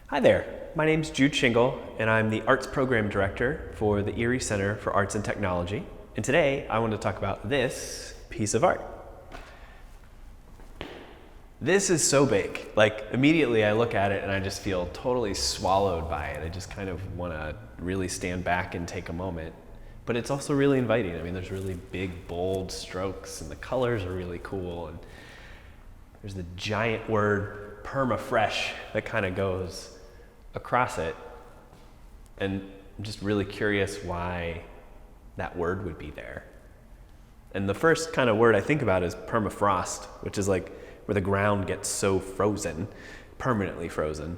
Hi there, my name's Jude Shingle, and I'm the Arts Program Director for the Erie Center for Arts and Technology. And today I want to talk about this piece of art. This is so big. Like, immediately I look at it and I just feel totally swallowed by it. I just kind of want to really stand back and take a moment. But it's also really inviting. I mean, there's really big, bold strokes, and the colors are really cool. And there's the giant word perma-fresh that kind of goes across it. And I'm just really curious why that word would be there. And the first kind of word I think about is permafrost, which is like where the ground gets so frozen, permanently frozen.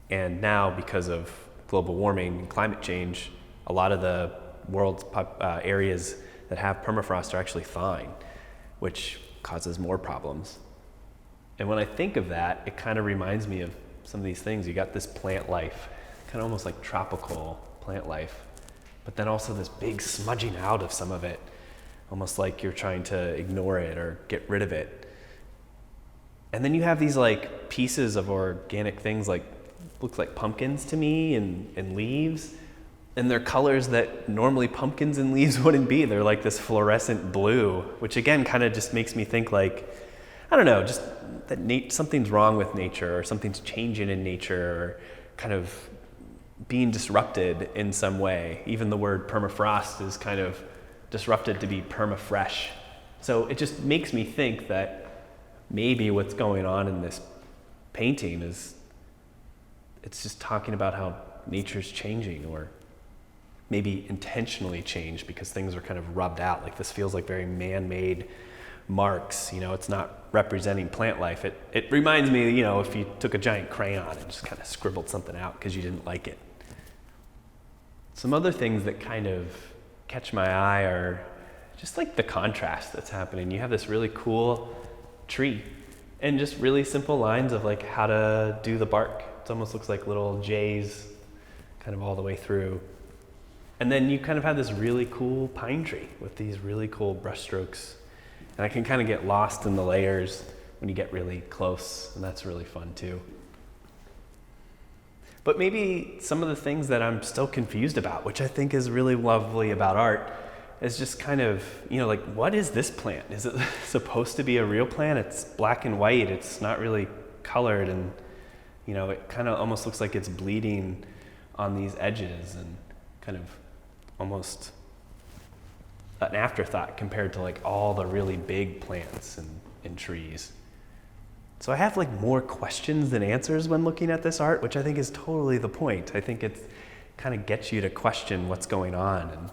And now, because of global warming and climate change, a lot of the world's areas that have permafrost are actually thawing, which causes more problems. And when I think of that, it kind of reminds me of some of these things. You got this plant life, kind of almost like tropical plant life, but then also this big smudging out of some of it, almost like you're trying to ignore it or get rid of it. And then you have these like pieces of organic things, like look like pumpkins to me, and leaves, and they're colors that normally pumpkins and leaves wouldn't be. They're like this fluorescent blue, which again kind of just makes me think like, I don't know, just that something's wrong with nature, or something's changing in nature, or kind of being disrupted in some way. Even the word permafrost is kind of disrupted to be perma-fresh. So it just makes me think that maybe what's going on in this painting is it's just talking about how nature's changing, or maybe intentionally changed because things are kind of rubbed out. Like, this feels like very man-made marks. You know, it's not representing plant life. It reminds me, you know, if you took a giant crayon and just kind of scribbled something out because you didn't like it. Some other things that kind of catch my eye are just like the contrast that's happening. You have this really cool tree and just really simple lines of like how to do the bark. It almost looks like little J's kind of all the way through. And then you kind of have this really cool pine tree with these really cool brush strokes. And I can kind of get lost in the layers when you get really close, and that's really fun too. But maybe some of the things that I'm still confused about, which I think is really lovely about art, is just kind of, you know, like, what is this plant? Is it supposed to be a real plant? It's black and white, it's not really colored, and, you know, it kind of almost looks like it's bleeding on these edges, and kind of almost an afterthought compared to like all the really big plants and trees. So I have like more questions than answers when looking at this art, which I think is totally the point. I think it kind of gets you to question what's going on. And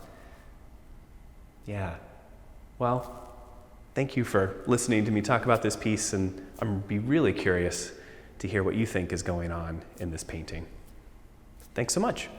yeah, well, thank you for listening to me talk about this piece, and I'm be really curious to hear what you think is going on in this painting. Thanks so much.